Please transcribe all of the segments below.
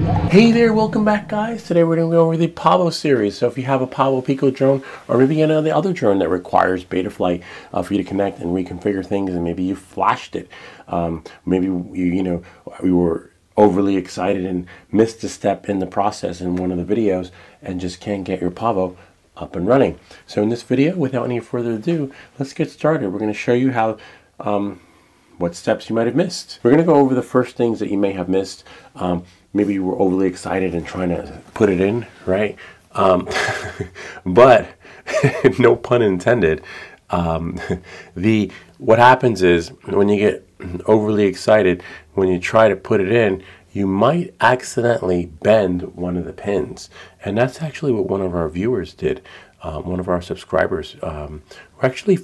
Hey there, welcome back guys. Today we're going to go over the Pavo series. So if you have a Pavo Pico drone, or maybe any other drone that requires betaflight for you to connect and reconfigure things, and maybe you flashed it, maybe we were overly excited and missed a step in the process in one of the videos and just can't get your Pavo up and running. So in this video, without any further ado, let's get started. We're going to show you how what steps you might have missed. We're going to go over the first things that you may have missed. Maybe you were overly excited and trying to put it in, right? But no pun intended. What happens is when you get overly excited, when you try to put it in, you might accidentally bend one of the pins. And that's actually what one of our viewers did. One of our subscribers who he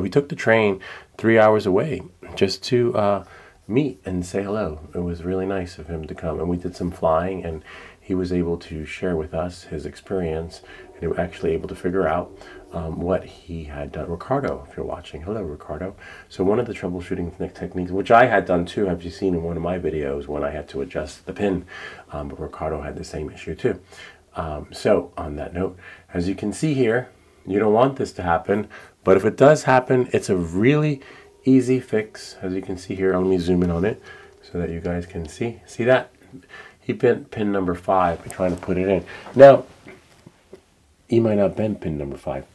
took the train 3 hours away just to meet and say hello. It was really nice of him to come, and we did some flying, and he was able to share with us his experience, and he was actually able to figure out what he had done. Ricardo, if you're watching, hello Ricardo. So one of the troubleshooting techniques, which I had done too, have you seen in one of my videos when I had to adjust the pin, but Ricardo had the same issue too. So on that note, as you can see here, you don't want this to happen, but if it does happen, it's a really easy fix. As you can see here, let me zoom in on it so that you guys can see. See that? He bent pin number 5 by trying to put it in. Now, he might not bend pin number 5,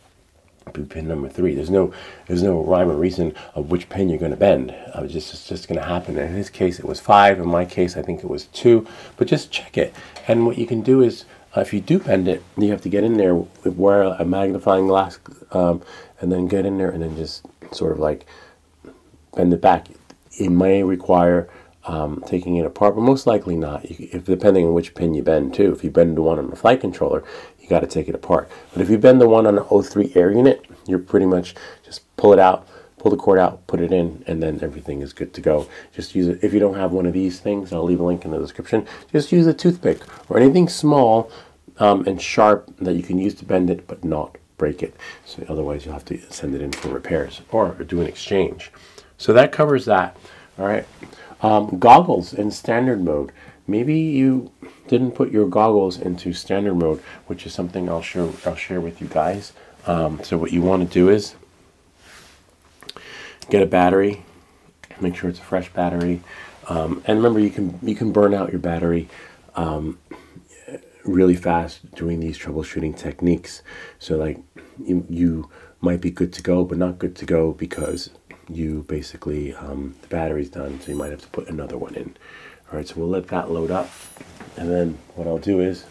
but pin number 3. There's no rhyme or reason of which pin you're going to bend. It's just going to happen. In his case, it was 5. In my case, I think it was 2. But just check it. And what you can do is, if you do bend it, you have to get in there, wear a magnifying glass, and then get in there and then just sort of like bend it back. It may require taking it apart, but most likely not. Depending on which pin you bend too. If you bend the one on the flight controller, you got to take it apart. But if you bend the one on the O3 air unit, you're pretty much just pull it out, pull the cord out, put it in, and then everything is good to go. Just use it. If you don't have one of these things, I'll leave a link in the description. Just use a toothpick or anything small and sharp that you can use to bend it, but not break it. So otherwise, you'll have to send it in for repairs or do an exchange. So that covers that. All right. Goggles in standard mode. Maybe you didn't put your goggles into standard mode, which is something I'll share with you guys. So what you want to do is get a battery. Make sure it's a fresh battery. And remember, you can burn out your battery really fast doing these troubleshooting techniques. So like you might be good to go, but not good to go because you basically the battery's done, so you might have to put another one in. All right, so we'll let that load up, and then what I'll do is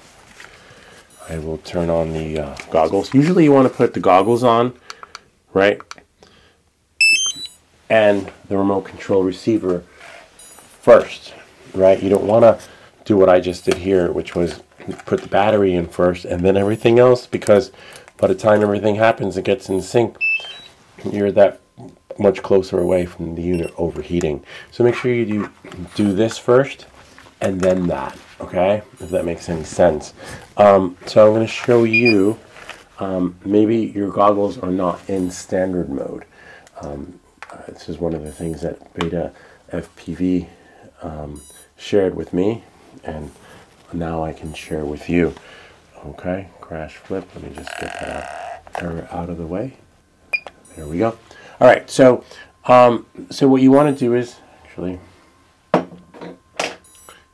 I will turn on the goggles. Usually you want to put the goggles on, right, and the remote control receiver first, right? You don't want to do what I just did here, which was put the battery in first and then everything else, because by the time everything happens, it gets in sync, you're that much closer away from the unit overheating. So make sure you do this first and then that, okay, if that makes any sense. So I'm going to show you, maybe your goggles are not in standard mode. This is one of the things that Beta FPV shared with me, and now I can share with you. Okay, crash flip. Let me just get that error out of the way. There we go. All right, so so what you want to do is, actually,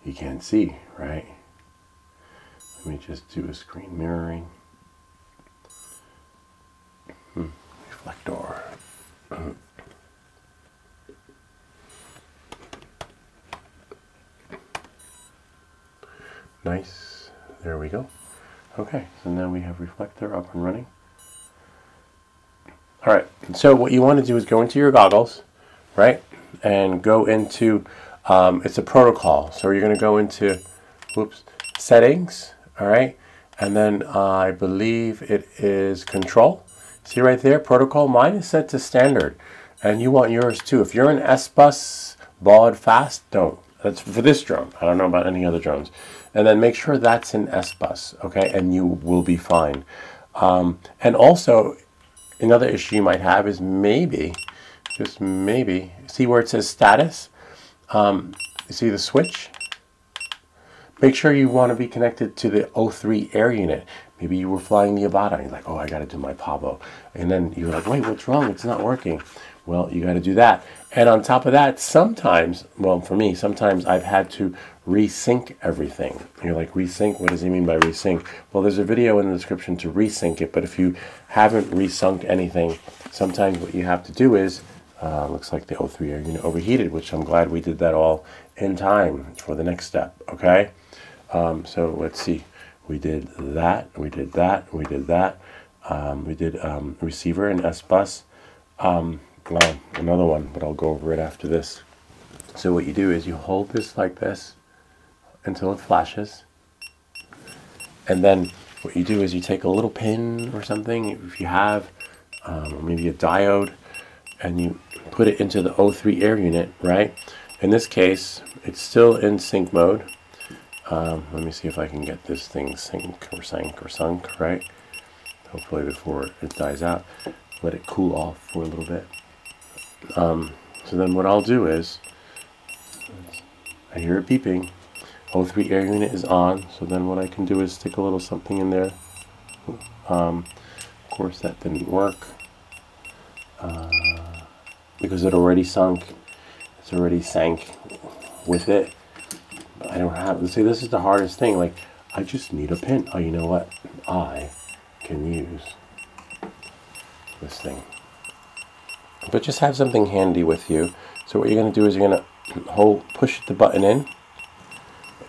you can't see, right? Let me just do a screen mirroring. Reflector. Nice. There we go. Okay, so now we have reflector up and running. All right, so what you want to do is go into your goggles, right, and go into, it's a protocol. So you're going to go into, settings, all right, and then I believe it is control. See right there, protocol. Mine is set to standard, and you want yours too. If you're an SBUS, baud, fast, don't. That's for this drone. I don't know about any other drones. And then make sure that's in SBUS, okay, and you will be fine. And also, another issue you might have is maybe, just maybe, see where it says status? You see the switch? Make sure you want to be connected to the O3 air unit. Maybe you were flying the Avata and you're like, oh, I got to do my Pavo. And then you're like, wait, what's wrong? It's not working. Well, you got to do that. And on top of that, sometimes, well, for me, sometimes I've had to resync everything. You're like, resync? What does he mean by resync? Well, there's a video in the description to resync it, but if you haven't resunk anything, sometimes what you have to do is, looks like the O3 air unit overheated, which I'm glad we did that all in time for the next step, okay? So let's see. We did that, we did that, we did that. We did receiver and SBUS. Well, another one, but I'll go over it after this. So what you do is you hold this like this until it flashes. And then what you do is you take a little pin or something, if you have, or maybe a diode, and you put it into the O3 air unit, right? In this case, it's still in sync mode. Let me see if I can get this thing sunk, right? Hopefully before it dies out. Let it cool off for a little bit. So then what I'll do is, I hear it beeping, O3 air unit is on, so then what I can do is stick a little something in there. Of course that didn't work, because it already sunk, it's already sank with it. I don't have, see, this is the hardest thing, like, I just need a pin. Oh, you know what, I can use this thing. But just have something handy with you. So what you're going to do is you're going to push the button in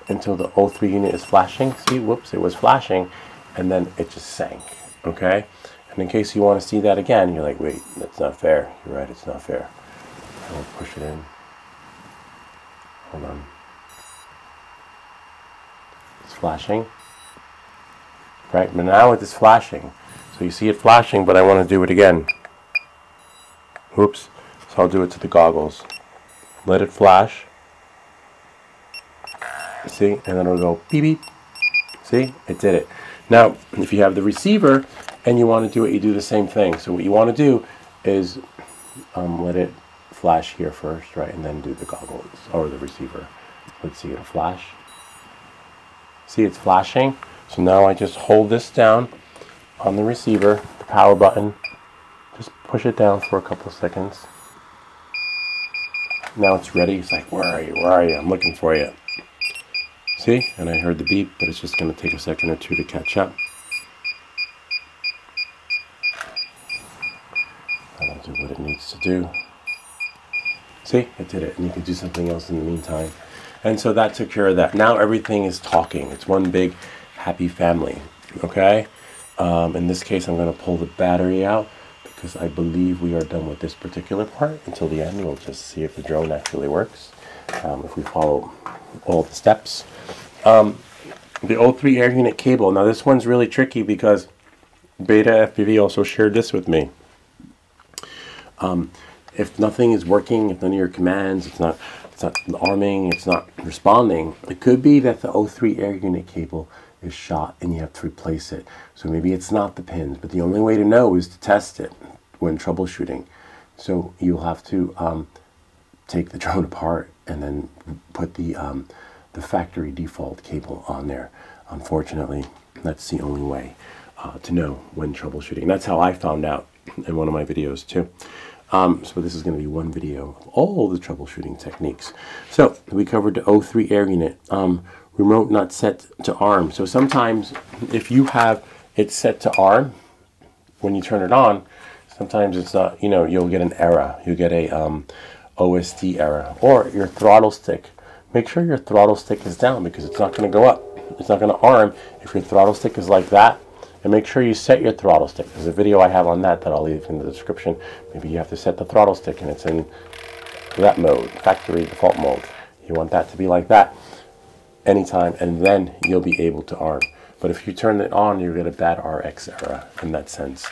until the O3 unit is flashing. See, whoops, it was flashing, and then it just sank, okay? And in case you want to see that again, you're like, wait, that's not fair. You're right, it's not fair. I'll push it in. Hold on. It's flashing. Right, but now it is flashing. So you see it flashing, but I want to do it again. Oops. So I'll do it to the goggles. Let it flash. See? And then it'll go beep beep. See? It did it. Now, if you have the receiver and you want to do it, you do the same thing. So what you want to do is let it flash here first, right? And then do the goggles or the receiver. Let's see, it'll flash. See, it's flashing. So now I just hold this down on the receiver, the power button. Just push it down for a couple of seconds. Now it's ready. It's like, where are you? Where are you? I'm looking for you. See? And I heard the beep, but it's just going to take a second or two to catch up. That'll do what it needs to do. See? It did it. And you can do something else in the meantime. And so that took care of that. Now everything is talking. It's one big happy family. Okay? In this case, I'm going to pull the battery out, because I believe we are done with this particular part. Until the end, we'll just see if the drone actually works, if we follow all the steps. The O3 air unit cable. Now this one's really tricky because Beta FPV also shared this with me. If nothing is working, if none of your commands, it's not arming, it's not responding, it could be that the O3 air unit cable is shot and you have to replace it. So maybe it's not the pins, but the only way to know is to test it when troubleshooting. So you'll have to take the drone apart and then put the factory default cable on there. Unfortunately, that's the only way to know when troubleshooting. That's how I found out in one of my videos too. So this is going to be one video of all the troubleshooting techniques. So we covered the O3 air unit. Remote not set to arm. So sometimes if you have it set to arm, when you turn it on, sometimes it's not, you know, you'll get an error. You get a OSD error. Or your throttle stick. Make sure your throttle stick is down, because it's not going to go up. It's not going to arm if your throttle stick is like that. And make sure you set your throttle stick. There's a video I have on that I'll leave in the description. Maybe you have to set the throttle stick and it's in that mode, factory default mode. You want that to be like that anytime, and then you'll be able to arm. But if you turn it on, you get a bad RX error in that sense.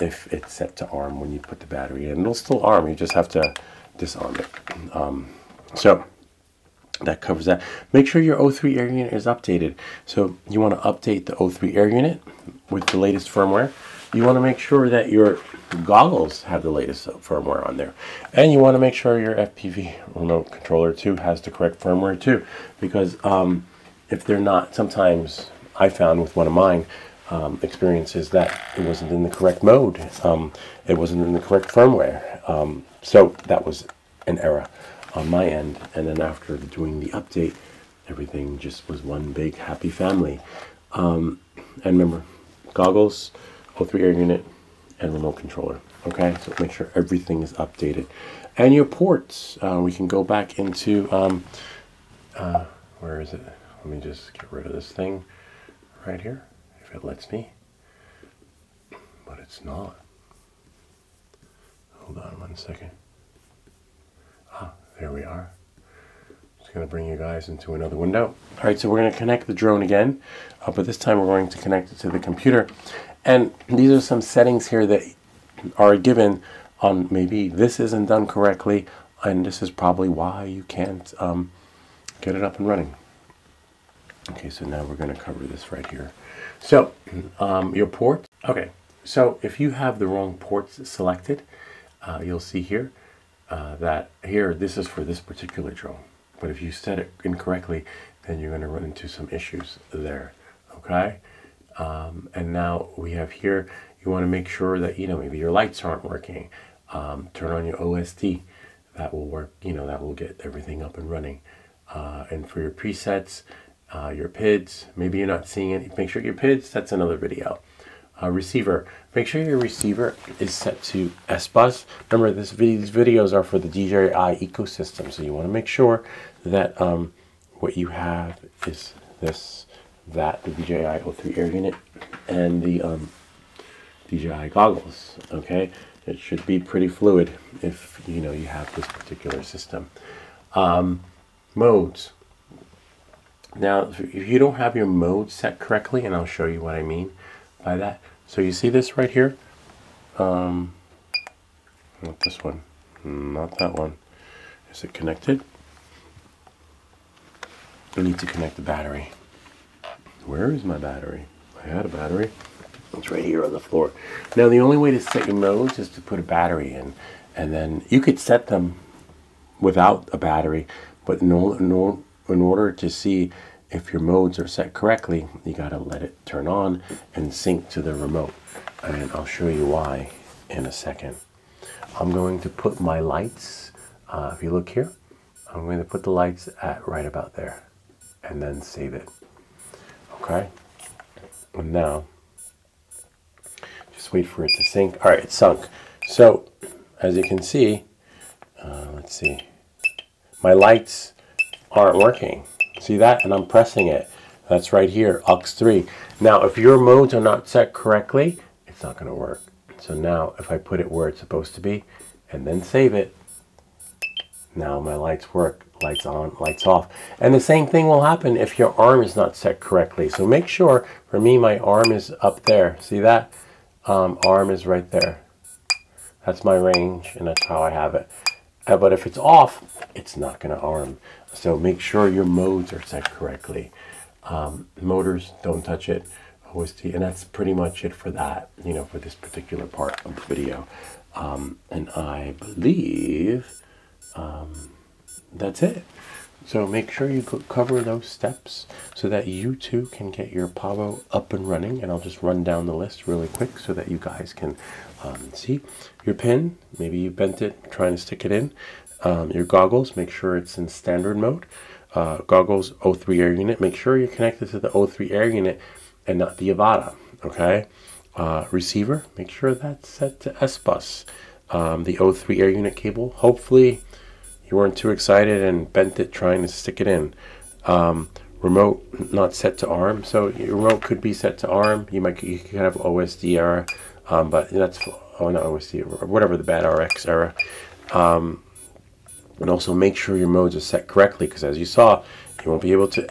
If it's set to arm when you put the battery in, it'll still arm. You just have to disarm it. So that covers that. Make sure your O3 air unit is updated. So you want to update the O3 air unit with the latest firmware. You want to make sure that your goggles have the latest firmware on there. And you want to make sure your FPV remote controller too has the correct firmware too. Because if they're not, sometimes I found with one of mine experiences that it wasn't in the correct mode. It wasn't in the correct firmware. So that was an error on my end. And then after doing the update, everything just was one big happy family. And remember, goggles, O3 air unit, and remote controller. Okay, so make sure everything is updated. And your ports, we can go back into, where is it? Let me just get rid of this thing right here, if it lets me. But it's not. Hold on one second. Ah, there we are. Just going to bring you guys into another window. All right, so we're going to connect the drone again, but this time we're going to connect it to the computer. And these are some settings here that are given on maybe this isn't done correctly, and this is probably why you can't get it up and running. Okay, so now we're going to cover this right here. So your ports. Okay, so if you have the wrong ports selected, you'll see here that here this is for this particular drone. But if you set it incorrectly, then you're going to run into some issues there. Okay, and now we have here. You want to make sure that maybe your lights aren't working. Turn on your OSD. That will work. That will get everything up and running. And for your presets, your PIDs, maybe you're not seeing it. Make sure your PIDs. That's another video. Receiver. Make sure your receiver is set to SBUS. Remember, these videos are for the DJI ecosystem, so you want to make sure that what you have is the DJI O3 air unit, and the DJI goggles. Okay, it should be pretty fluid if you have this particular system. Modes. Now, if you don't have your mode set correctly, and I'll show you what I mean by that. So you see this right here? Not this one, not that one. Is it connected? I need to connect the battery. Where is my battery? I had a battery. It's right here on the floor. Now the only way to set your modes is to put a battery in, and then you could set them without a battery, but in order to see if your modes are set correctly, you gotta let it turn on and sync to the remote. And I'll show you why in a second. I'm going to put my lights, if you look here, I'm going to put the lights at right about there and then save it. Okay, and now just wait for it to sync. All right, it's sunk. So as you can see, let's see, my lights aren't working. See that? And I'm pressing it. That's right here, aux3. Now, if your modes are not set correctly, it's not going to work. So now, if I put it where it's supposed to be, and then save it, now my lights work. Lights on, lights off. And the same thing will happen if your arm is not set correctly. So make sure, for me, my arm is up there. See that? Arm is right there. That's my range, and that's how I have it. But if it's off, it's not going to arm. So make sure your modes are set correctly. Motors, don't touch it. OSD, and that's pretty much it for that, for this particular part of the video. And I believe that's it. So make sure you cover those steps so that you too can get your Pavo up and running. And I'll just run down the list really quick so that you guys can see. Your pin, maybe you bent it trying to stick it in. Your goggles, make sure it's in standard mode. Goggles, O3 air unit, make sure you're connected to the O3 air unit and not the avata. Okay. Receiver, make sure that's set to SBUS. The O3 air unit cable, hopefully you weren't too excited and bent it trying to stick it in. Remote not set to ARM, so your remote could be set to ARM. You could have OSD error, but that's not OSD or whatever the bad RX error. And also make sure your modes are set correctly, because as you saw, you won't be able to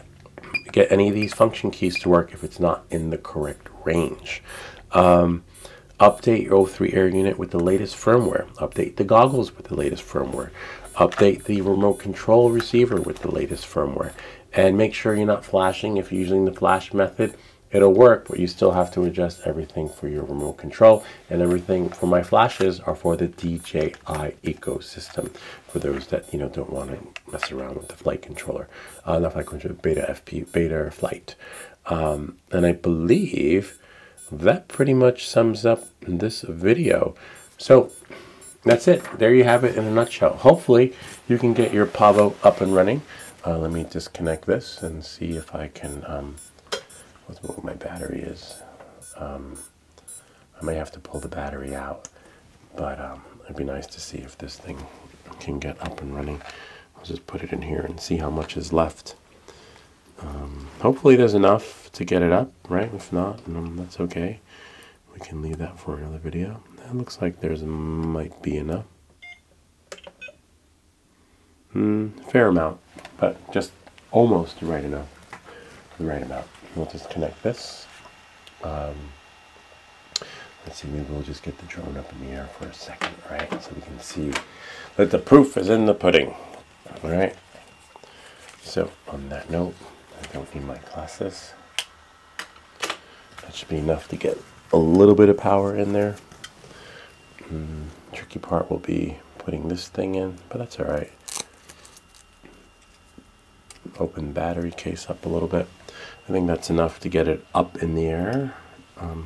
get any of these function keys to work if it's not in the correct range. Update your O3 air unit with the latest firmware. Update the goggles with the latest firmware. Update the remote control receiver with the latest firmware. And make sure you're not flashing. If you're using the flash method, it'll work, but you still have to adjust everything for your remote control, and everything for my flashes are for the DJI ecosystem, for those that, you know, don't want to mess around with the flight controller, not flight controller, betaflight. And I believe that pretty much sums up this video. So that's it. There you have it in a nutshell. Hopefully you can get your Pavo up and running. Let me disconnect this and see if I can, what my battery is. I may have to pull the battery out, but it'd be nice to see if this thing can get up and running. I'll just put it in here and see how much is left. Hopefully there's enough to get it up, right? If not, that's okay. We can leave that for another video. It looks like there's might be enough. Fair amount, but just almost right enough. The right amount. We'll just connect this. Let's see, maybe we'll just get the drone up in the air for a second, right? So we can see that the proof is in the pudding. All right. So on that note, I don't need my glasses. That should be enough to get a little bit of power in there. Tricky part will be putting this thing in, but that's all right. Open the battery case up a little bit. I think that's enough to get it up in the air. So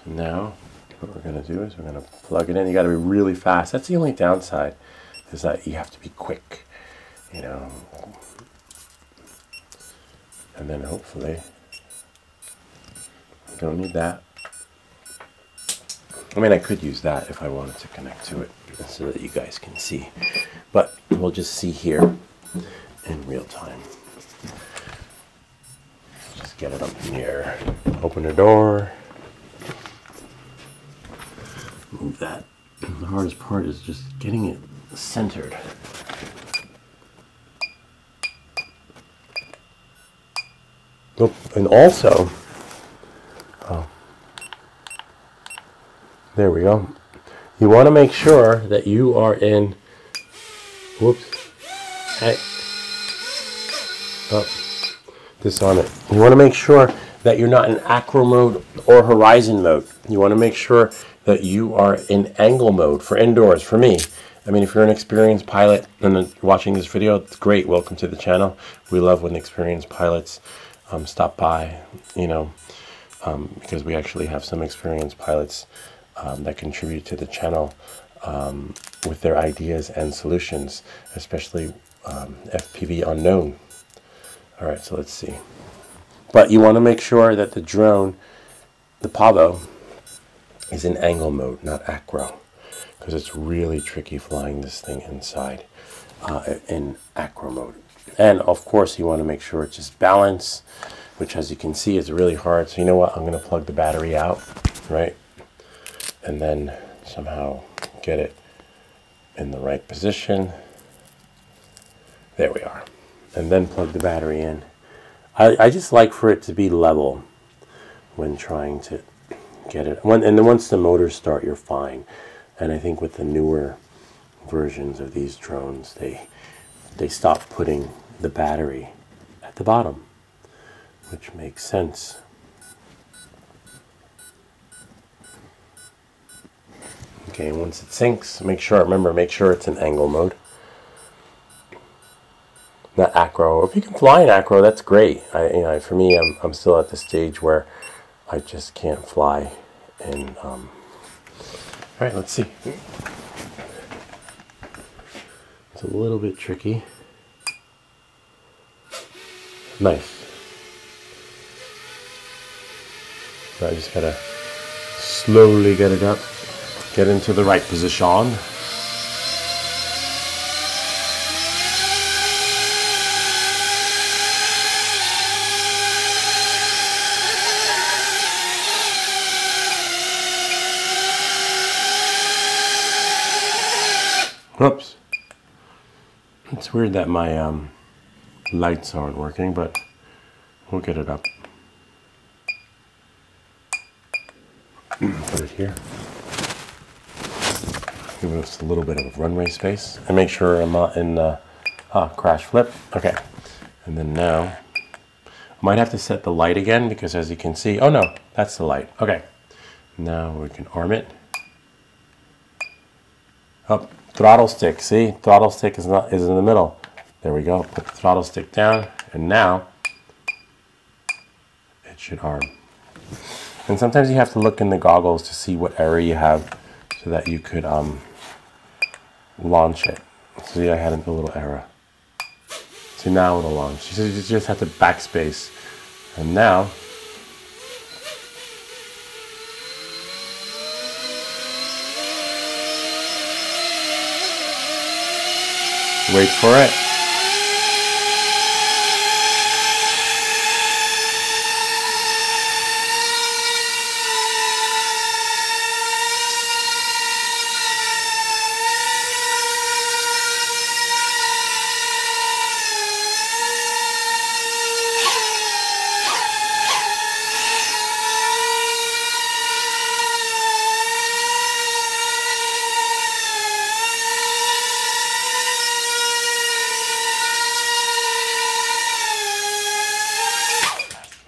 now what we're going to do is we're going to plug it in. You got to be really fast. That's the only downside, is that you have to be quick, you know. And then hopefully, we don't need that. I mean, I could use that if I wanted to connect to it so that you guys can see. But we'll just see here in real time. Just get it up in the air. Open the door. Move that. The hardest part is just getting it centered. Oh, and also, there we go. You want to make sure that you are in, disarm it. You want to make sure that you're not in acro mode or horizon mode. You want to make sure that you are in angle mode for indoors. For me, I mean, if you're an experienced pilot and watching this video, it's great. Welcome to the channel. We love when experienced pilots stop by, you know, because we actually have some experienced pilots that contribute to the channel with their ideas and solutions, especially FPV unknown. All right, so let's see. But you want to make sure that the drone, the Pavo, is in angle mode, not acro, because it's really tricky flying this thing inside in acro mode. And of course, you want to make sure it's just balanced, which, as you can see, is really hard. So you know what? I'm going to plug the battery out, right? And then somehow get it in the right position. There we are. And then plug the battery in. I just like for it to be level when trying to get it. And then once the motors start, you're fine. And I think with the newer versions of these drones, they stop putting the battery at the bottom, which makes sense. Okay, once it syncs, make sure it's in angle mode, not acro. If you can fly in acro, that's great. For me, I'm still at the stage where I just can't fly in. All right, let's see. It's a little bit tricky. Nice. So I just gotta slowly get it up, get into the right position. Whoops. It's weird that my lights aren't working, but we'll get it up. Put it here. Give us a little bit of runway space. And make sure I'm not in crash flip. Okay. And then now, Might have to set the light again because as you can see, oh no, that's the light. Okay, now we can arm it. Up, throttle stick. See, throttle stick is in the middle. There we go. Put the throttle stick down, and now it should arm. And sometimes you have to look in the goggles to see what error you have, so that you could launch it. See, I had a little error. See, now it'll launch. You just have to backspace, and now. Wait for it.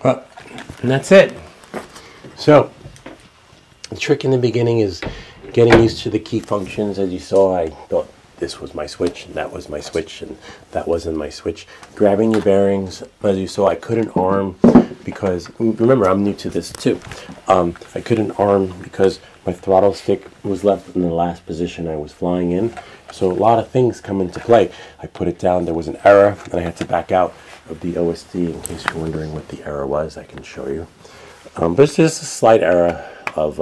Well, and that's it. So, the trick in the beginning is getting used to the key functions. As you saw, I thought this was my switch, and that was my switch, and that wasn't my switch. Grabbing your bearings, as you saw, I couldn't arm because, remember, I'm new to this too. I couldn't arm because my throttle stick was left in the last position I was flying in. So a lot of things come into play. I put it down, there was an error, and I had to back out of the OSD. In case you're wondering what the error was, I can show you. But it's just a slight error of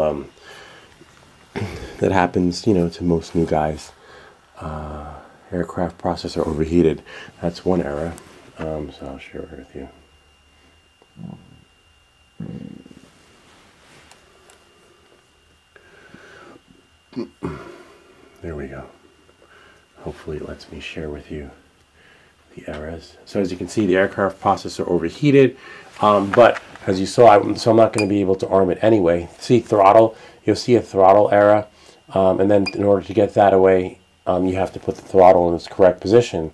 that happens, you know, to most new guys. Aircraft processor overheated. That's one error. So I'll share it with you. There we go. Hopefully it lets me share with you the errors. So as you can see, the aircraft processor overheated, but as you saw, so I'm not going to be able to arm it anyway. See throttle, you'll see a throttle error, and then in order to get that away, you have to put the throttle in its correct position.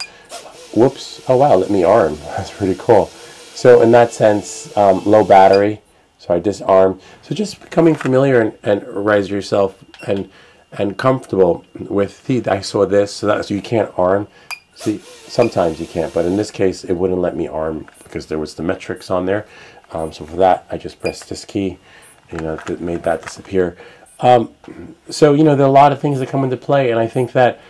Whoops, oh wow, let me arm. That's pretty cool. So in that sense, low battery, so I disarm. So just becoming familiar and raise yourself and comfortable with, I saw this, so you can't arm. See, sometimes you can't, but in this case, it wouldn't let me arm because there was the metrics on there. So for that, I just pressed this key, you know, that made that disappear. So, you know, there are a lot of things that come into play, and I think that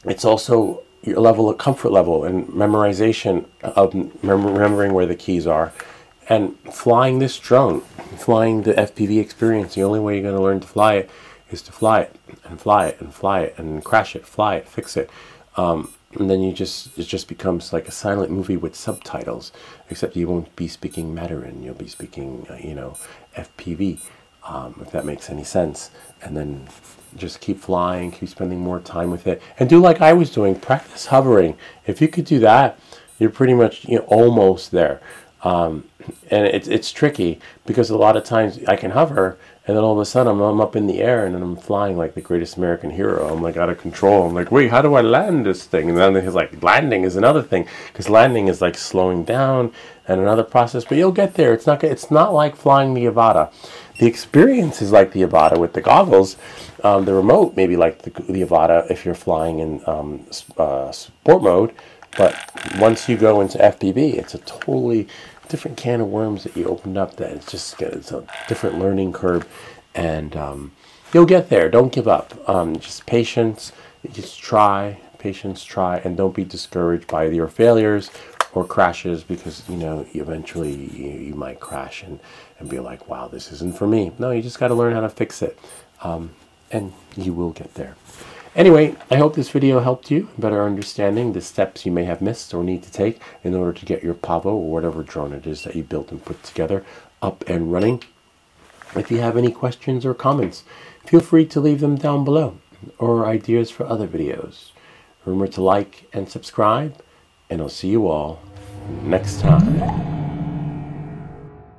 it's also your level of comfort level and memorization of remembering where the keys are. And flying this drone, flying the FPV experience, the only way you're going to learn to fly it is to fly it and fly it and fly it and crash it, fly it, fix it. And then it just becomes like a silent movie with subtitles, except you won't be speaking Mandarin, you'll be speaking, you know, FPV, if that makes any sense. And then just keep flying, keep spending more time with it, and do like I was doing, practice hovering. If you could do that, you're pretty much, you know, almost there. And it's tricky because a lot of times I can hover, and then all of a sudden I'm up in the air and then I'm flying like the greatest American hero. I'm like out of control. I'm like, wait, how do I land this thing? And then he's like, landing is another thing, because landing is like slowing down and another process. But you'll get there. It's not like flying the Avata. The experience is like the Avata with the goggles. The remote maybe like the Avata if you're flying in sport mode. But once you go into FPV, it's a totally different can of worms that you opened up. That it's a different learning curve, and you'll get there. Don't give up. Just patience. Just try. Patience. Try, and don't be discouraged by your failures or crashes, because you know eventually you might crash and be like, wow, this isn't for me. No, you just got to learn how to fix it, and you will get there. Anyway, I hope this video helped you in better understanding the steps you may have missed or need to take in order to get your Pavo or whatever drone it is that you built and put together up and running. If you have any questions or comments, feel free to leave them down below, or ideas for other videos. Remember to like and subscribe, and I'll see you all next time.